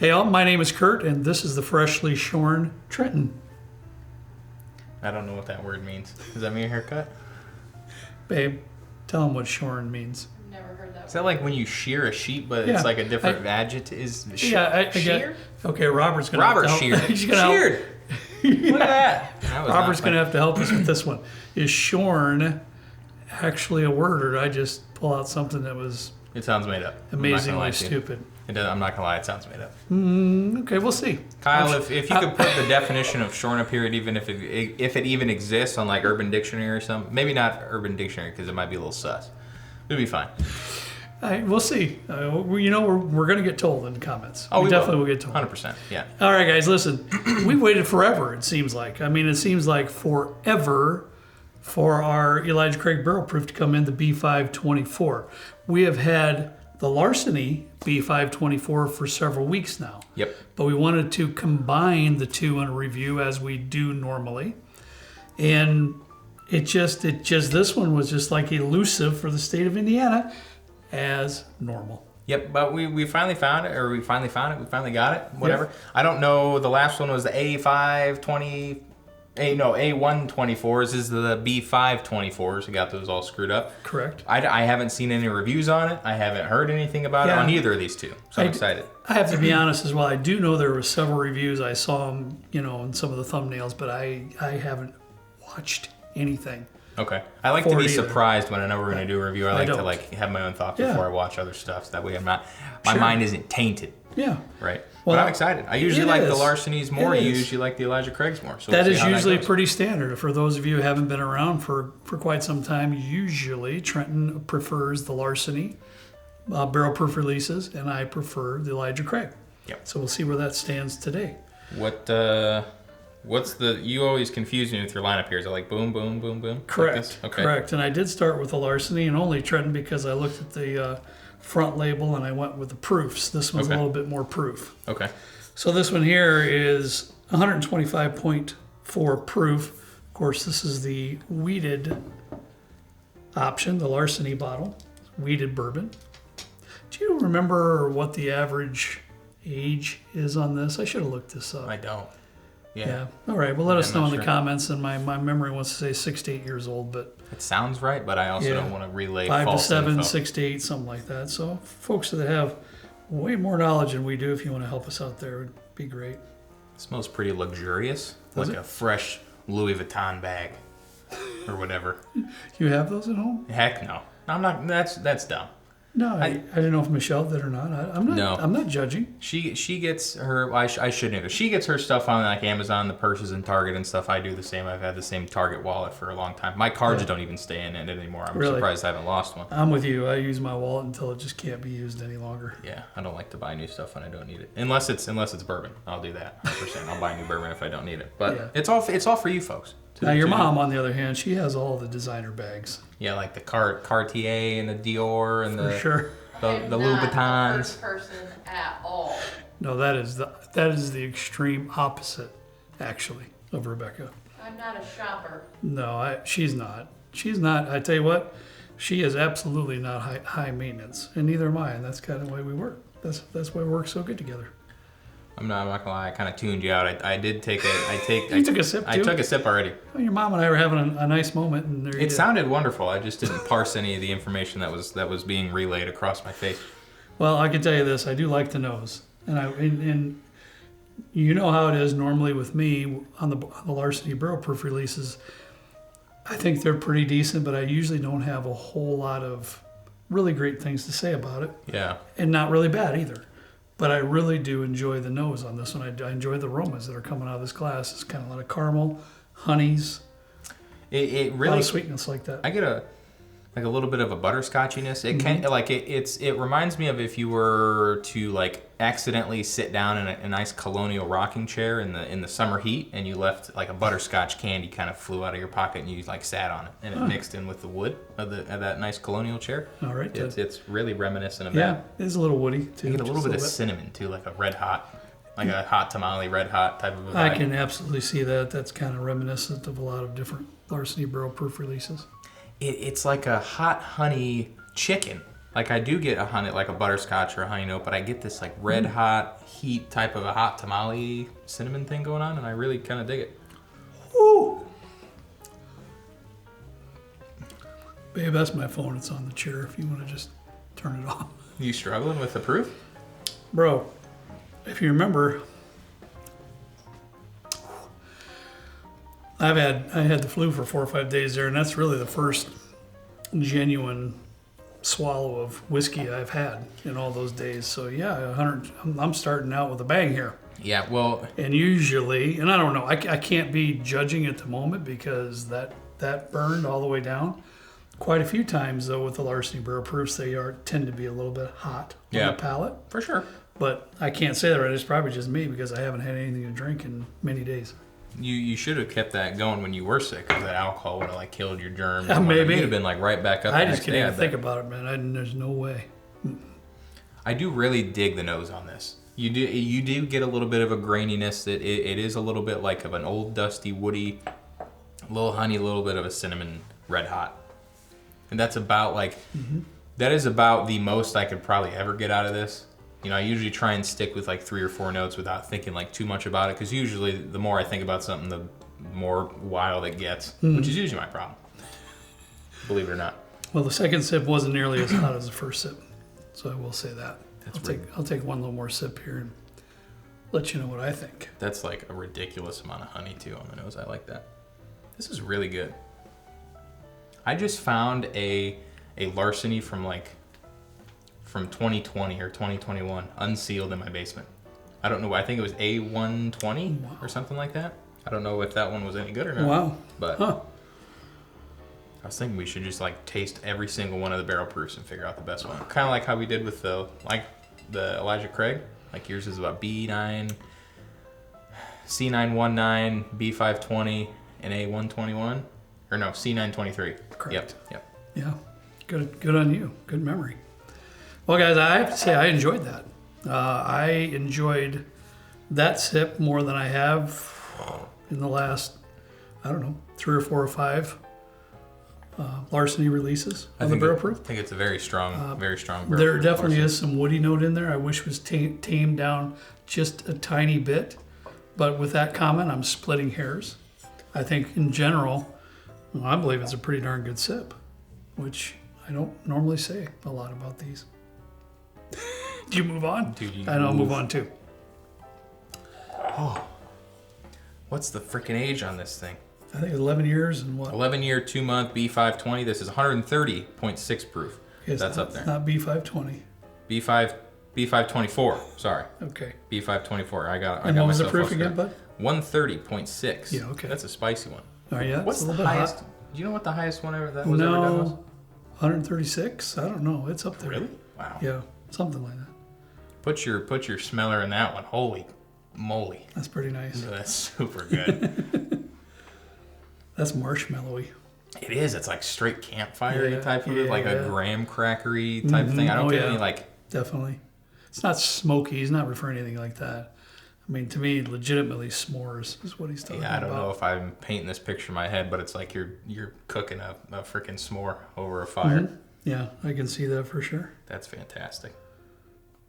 Hey all, my name is Kurt, and this is the Freshly Shorn Trenton. I don't know what that word means. Does that mean a haircut? Babe, tell them what shorn means. Never heard that. Is that like when you shear a sheep, but Yeah, it's like a different adjective? I shear? Okay, Robert's going to Robert sheared. Sheared. Look at that. Robert's going to have to help us with this one. Is shorn actually a word, or did I just pull out something that was It sounds made up. amazingly stupid? I'm not going to lie, it sounds made up. Okay, we'll see. Kyle, if you could put the definition of shorn up here, even if it even exists on like Urban Dictionary or something, maybe not Urban Dictionary because it might be a little sus. It'd be fine. We'll see. We're going to get told in the comments. Oh, we definitely will get told. 100%, yeah. All right, guys, listen. We waited forever, it seems like. I mean, it seems like forever for our Elijah Craig Barrel Proof to come in, the B524. We have had the Larceny B524 for several weeks now. Yep. But we wanted to combine the two in a review as we do normally. And this one was just like elusive for the state of Indiana as normal. Yep, but we finally found it, we finally got it, whatever. Yep. I don't know, the last one was the A124s. This is the B524s. We got those all screwed up. Correct. I haven't seen any reviews on it. I haven't heard anything about it on either of these two, so I'm excited. I have to be honest as well. I do know there were several reviews. I saw them, in some of the thumbnails, but I haven't watched anything. Okay. I like to be surprised when I know we're going to do a review. I like to have my own thoughts before I watch other stuff, so that way my mind isn't tainted. Yeah. Right. Well, but I'm excited. I usually like the Larcenys more. You usually like the Elijah Craigs more. So that is usually pretty standard. For those of you who haven't been around for quite some time, usually Trenton prefers the Larceny barrel proof releases, and I prefer the Elijah Craig. Yep. So we'll see where that stands today. You always confuse me with your lineup here. Is it like boom, boom, boom, boom? Correct. Like okay. Correct. And I did start with the Larceny and only Trenton because I looked at the front label and I went with the proofs. This one's a little bit more proof. Okay. So this one here is 125.4 proof. Of course, this is the wheated option, the Larceny bottle, wheated bourbon. Do you remember what the average age is on this? I should have looked this up. I don't. Yeah. All right. Well, let us know in the comments. And my memory wants to say 6 to 8 years old, but it sounds right. But I also don't want to relay 5 false to 7, info. 6 to 8, something like that. So folks that have way more knowledge than we do, if you want to help us out there, would be great. It smells pretty luxurious, Does like a fresh Louis Vuitton bag or whatever. You have those at home? Heck no. I'm not. That's dumb. No, I didn't know if Michelle did or not. I'm not judging. She gets her. I shouldn't either. She gets her stuff on like Amazon, the purses, and Target and stuff. I do the same. I've had the same Target wallet for a long time. My cards don't even stay in it anymore. I'm surprised I haven't lost one. I'm with you. I use my wallet until it just can't be used any longer. Yeah, I don't like to buy new stuff when I don't need it. Unless it's bourbon, I'll do that. 100%. I'll buy new bourbon if I don't need it. But it's all for you folks. Now your mom, on the other hand, she has all the designer bags. Yeah, like the Cartier and the Dior and the Louboutins. Louboutins. Person at all. No, that is the extreme opposite, actually, of Rebecca. I'm not a shopper. No, she's not. She's not. I tell you what, she is absolutely not high maintenance, and neither am I. And that's kind of the way we work. That's why we work so good together. I'm not gonna lie. I kind of tuned you out. I did take a. You took a sip too? I took a sip already. Well, your mom and I were having a nice moment, and there you It sounded wonderful. I just didn't parse any of the information that was being relayed across my face. Well, I can tell you this: I do like the nose, and you know how it is normally with me on the Larceny barrel proof releases. I think they're pretty decent, but I usually don't have a whole lot of really great things to say about it. Yeah. And not really bad either. But I really do enjoy the nose on this one. I enjoy the aromas that are coming out of this glass. It's kind of a lot of caramel, honeys. It really a lot of sweetness like that. I get a little bit of a butterscotchiness. It can it reminds me of if you were to like accidentally sit down in a nice colonial rocking chair in the summer heat, and you left like a butterscotch candy kind of flew out of your pocket, and you like sat on it, and it mixed in with the wood of that nice colonial chair. All right, it's really reminiscent of that. Yeah, it is a little woody too. You get a little bit of cinnamon too, like a red hot. Like a hot tamale, red hot type of a vibe. I can absolutely see that. That's kind of reminiscent of a lot of different Larceny barrel proof releases. It's like a hot honey chicken Like I do get a honey, like a butterscotch or a honey note, but I get this like red hot heat type of a hot tamale cinnamon thing going on, and I really kind of dig it. Woo! Babe, that's my phone. It's on the chair if you want to just turn it off. You struggling with the proof? Bro, if you remember, I had the flu for 4 or 5 days there, and that's really the first genuine swallow of whiskey I've had in all those days. So yeah, 100. I'm starting out with a bang here. Yeah, well, And usually, and I don't know, I can't be judging at the moment because that burned all the way down. Quite a few times though with the Larceny Barrel Proofs, they tend to be a little bit hot on the palate. for sure. But I can't say that right. It's probably just me because I haven't had anything to drink in many days. You should have kept that going when you were sick, because that alcohol would have like killed your germs. Yeah, maybe. You'd have been like right back up. I the just next can't day, even I think bet. about it, man. There's no way. I do really dig the nose on this. You do get a little bit of a graininess that it is a little bit like of an old dusty woody, a little honey, a little bit of a cinnamon red hot. And that's about like, that is about the most I could probably ever get out of this. You know, I usually try and stick with like 3 or 4 notes without thinking like too much about it, because usually the more I think about something, the more wild it gets, which is usually my problem. Believe it or not. Well, the second sip wasn't nearly as hot as the first sip, so I will say that. That's I'll take one little more sip here and let you know what I think. That's like a ridiculous amount of honey too on the nose. I like that. This is really good. I just found a Larceny from 2020 or 2021 unsealed in my basement. I don't know. I think it was A120 or something like that. I don't know if that one was any good or not. Wow. But I was thinking we should just like taste every single one of the barrel proofs and figure out the best one. Kind of like how we did with the Elijah Craig. Like yours is about B9, C919, B520, and A121. Or no, C923. Correct. Yep. Yeah. Good on you. Good memory. Well, guys, I have to say I enjoyed that. I enjoyed that sip more than I have in the last, I don't know, 3 or 4 or 5 Larceny releases of the barrel proof. I think it's a very strong barrel There proof definitely Larceny. is some woody note in there. I wish was tamed down just a tiny bit. But with that comment, I'm splitting hairs. I think in general, I believe it's a pretty darn good sip, which I don't normally say a lot about these. Do you move on? Dude, I'll move on too. What's the freaking age on this thing? I think 11 years and what? 11-year, 2-month B520. This is 130.6 proof. Okay, That's up there. It's not B520. B524. Sorry, Okay. B524. I got And what was the myself proof off again, track. bud? 130.6. Yeah, okay. That's a spicy one. Oh, yeah. What's it's a the little bit highest? hot. Do you know what the highest one ever that was ever done was? No. 136? I don't know. It's up there. Really? Wow. Yeah. Something like that. Put your smeller in that one. Holy moly. That's pretty nice. That's super good. That's marshmallowy. It is. It's like straight campfire Yeah, type of yeah, like yeah. a graham crackery type of thing. I don't Oh, get yeah. any like. Definitely. It's not smoky. He's not referring to anything like that. I mean, to me, legitimately s'mores is what he's talking about. Yeah, I don't know if I'm painting this picture in my head, but it's like you're cooking a freaking s'more over a fire. Mm-hmm. Yeah, I can see that for sure. That's fantastic.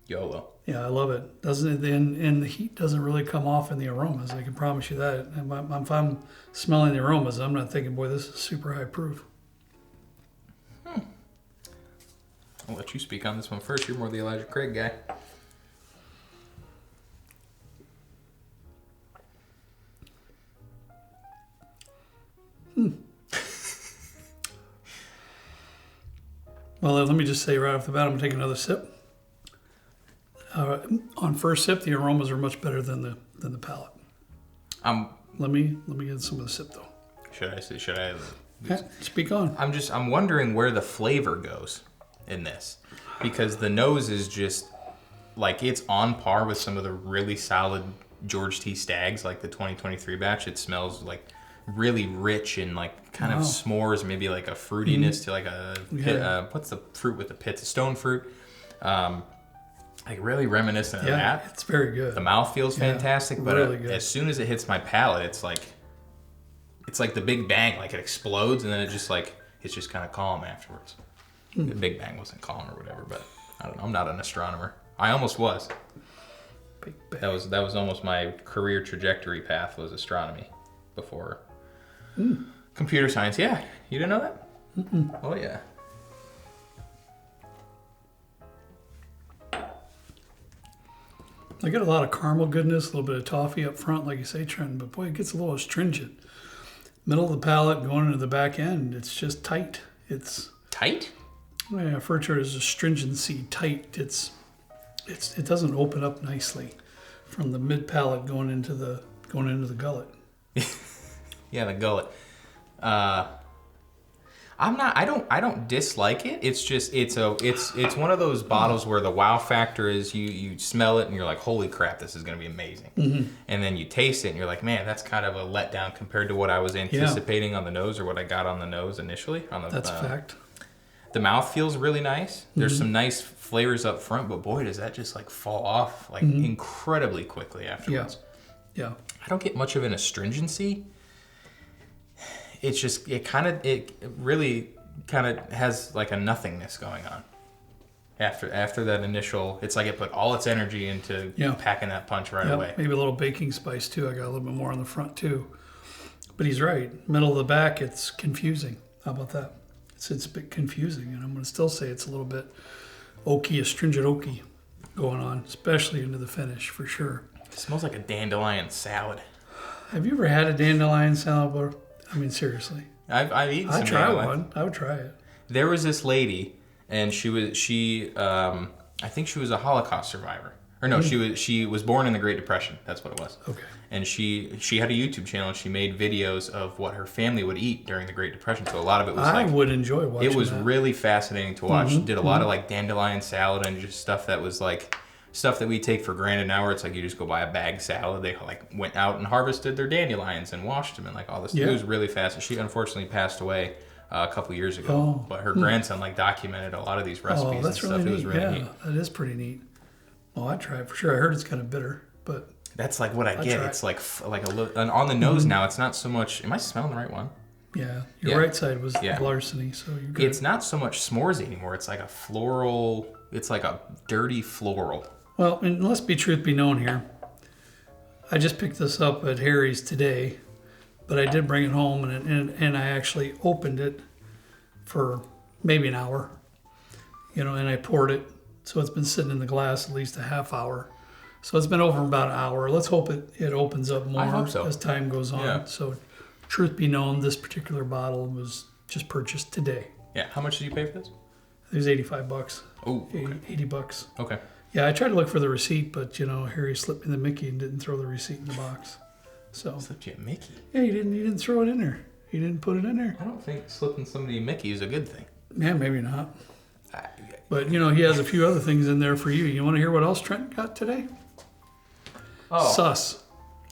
YOLO. Yeah, I love it. Doesn't it? And the heat doesn't really come off in the aromas. I can promise you that. If I'm smelling the aromas, I'm not thinking, boy, this is super high proof. I'll let you speak on this one first. You're more the Elijah Craig guy. Well, let me just say right off the bat, I'm gonna take another sip. On first sip, the aromas are much better than the palate. Let me get some of the sip though. Should I? Okay, speak on. I'm wondering where the flavor goes in this, because the nose is just like it's on par with some of the really solid George T. Staggs, like the 2023 batch. It smells like really rich and like kind of Wow. s'mores, maybe like a fruitiness to like a pit, Yeah. what's the fruit with the pits? Stone fruit. Like really reminiscent of Yeah, that. it's very good. The mouth feels Yeah, fantastic, but really good. as soon as it hits my palate, it's like the big bang, like it explodes, and then it's just kind of calm afterwards. The Big Bang wasn't calm or whatever, but I don't know. I'm not an astronomer. I almost was. Big Bang. That was almost my career trajectory path was astronomy before computer science. Yeah, you didn't know that? Mm-mm. Oh yeah. I get a lot of caramel goodness, a little bit of toffee up front, like you say, Trent, but boy, it gets a little astringent. Middle of the palate going into the back end, it's just tight. It's Tight? I refer to it as astringency, tight. It doesn't open up nicely from the mid palate going into the gullet. Yeah, the gullet. I don't dislike it. It's just it's one of those bottles where the wow factor is you smell it and you're like, holy crap, this is gonna be amazing. Mm-hmm. And then you taste it and you're like, man, that's kind of a letdown compared to what I was anticipating on the nose or what I got on the nose initially. That's a fact. The mouth feels really nice. There's some nice flavors up front, but boy, does that just like fall off like incredibly quickly afterwards. Yeah. I don't get much of an astringency. It's just it really kind of has like a nothingness going on after that initial. It's like it put all its energy into packing that punch right away. Maybe a little baking spice too. I got a little bit more on the front too. But he's right. Middle of the back, it's confusing. How about that? It's a bit confusing, and I'm going to still say it's a little bit oaky, astringent oaky going on, especially into the finish for sure. It smells like a dandelion salad. Have you ever had a dandelion salad bar? I mean, seriously. I've eaten some I'd try dandelion. one. I would try it. There was this lady, and I think she was a Holocaust survivor. Or no, she was born in the Great Depression. That's what it was. Okay. And she had a YouTube channel. And she made videos of what her family would eat during the Great Depression. So a lot of it was I would enjoy watching it was that. really fascinating to watch. Did a lot of like dandelion salad and just stuff that was like stuff that we take for granted now, where it's like you just go buy a bag salad. They like went out and harvested their dandelions and washed them and like all this. Yeah. It was really fast. She unfortunately passed away a couple years ago. Oh. But her grandson like documented a lot of these recipes and that's stuff. really It was neat. really neat. That is pretty neat. Well, I'd try it for sure. I heard it's kind of bitter, but That's like what I get. try It's like a little, and on the nose now. It's not so much. Am I smelling the right one? yeah, your right side was Yeah. larceny, so you're good. It's not so much s'moresy anymore. It's like a floral. It's like a dirty floral. Well, and let's be truth be known here. I just picked this up at Harry's today, but I did bring it home and I actually opened it for maybe an hour, and I poured it. So it's been sitting in the glass at least a half hour. So it's been over about an hour. Let's hope it opens up more I hope so. as time goes on. Yeah. So truth be known, this particular bottle was just purchased today. Yeah. How much did you pay for this? It was $85. Oh, $80. okay. Yeah, I tried to look for the receipt, but Harry slipped me the Mickey and didn't throw the receipt in the box. So Slipped you a Mickey. yeah, he didn't throw it in there. He didn't put it in there. I don't think slipping somebody a Mickey is a good thing. Yeah, maybe not. But he has a few other things in there for you. You want to hear what else Trent got today? Oh, Sus.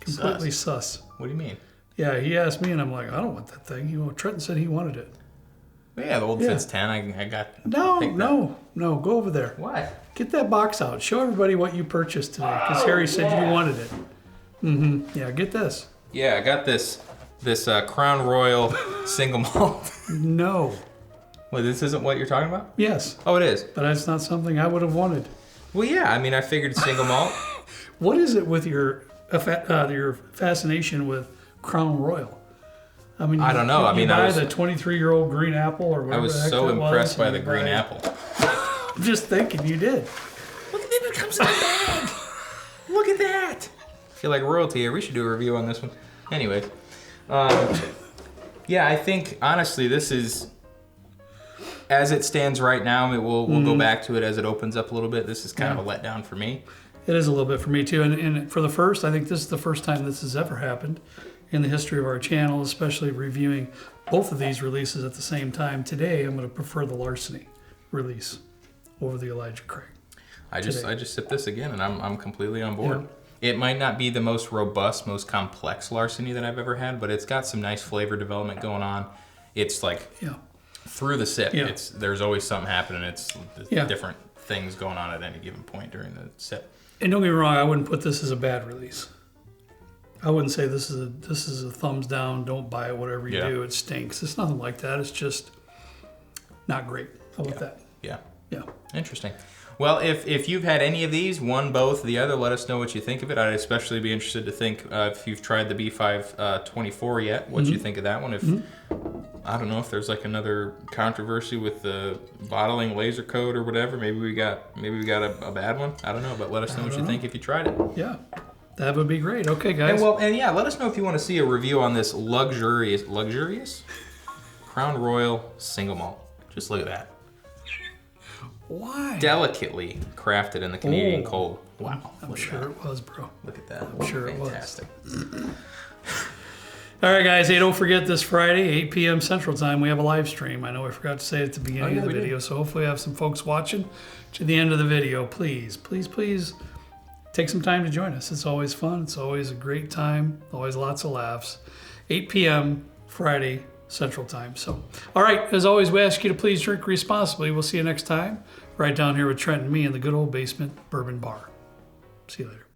Completely sus. what do you mean? Yeah, he asked me, and I'm like, I don't want that thing. Trenton said he wanted it. Well, yeah, the old Yeah. Fitz 10. I got. No, picked no. Go over there. What? Get that box out. Show everybody what you purchased today, because Harry said you wanted it. Yeah, get this. Yeah, I got this Crown Royal single malt. No. Well, this isn't what you're talking about? Yes, Oh, it is. but that's not something I would have wanted. Well, yeah. I mean, I figured single malt. What is it with your fascination with Crown Royal? I mean, I don't know. I mean, buy I was the 23-year-old green apple or whatever. I was the heck so that was, impressed by and the you green buy- apple. I'm just thinking you did. Look at it comes in a bag. Look at that. I feel like royalty here. We should do a review on this one. Anyways, yeah, I think honestly this is, as it stands right now. We'll go back to it as it opens up a little bit. This is kind of a letdown for me. It is a little bit for me too, and for the first, I think this is the first time this has ever happened in the history of our channel, especially reviewing both of these releases at the same time. Today, I'm going to prefer the Larceny release over the Elijah Craig. I just sipped this again, and I'm completely on board. It might not be the most robust, most complex Larceny that I've ever had, but it's got some nice flavor development going on. It's like through the sip, there's always something happening. It's different things going on at any given point during the sip. And don't get me wrong, I wouldn't put this as a bad release. I wouldn't say this is a thumbs down, don't buy it, whatever you do, it stinks. It's nothing like that. It's just not great. How about that? Yeah. Yeah. Interesting. Well, if you've had any of these, one, both, the other, let us know what you think of it. I'd especially be interested to think if you've tried the B524 yet, what you think of that one. If I don't know if there's like another controversy with the bottling laser code or whatever. Maybe we got a bad one. I don't know, but let us know what you think if you tried it. Yeah. That would be great. Okay, guys. And yeah, let us know if you want to see a review on this luxurious Crown Royal single malt. Just look at that. Why? Delicately crafted in the Canadian cold. Wow. I'm sure it was, bro. Look at that. I'm sure Fantastic. it was. All right, guys. Hey, don't forget this Friday, 8 p.m. Central Time, we have a live stream. I know I forgot to say it at the beginning of the video, so hopefully I have some folks watching to the end of the video. Please, please, please take some time to join us. It's always fun. It's always a great time. Always lots of laughs. 8 p.m. Friday, Central Time. So, all right, as always, we ask you to please drink responsibly. We'll see you next time, right down here with Trent and me in the good old basement bourbon bar. See you later.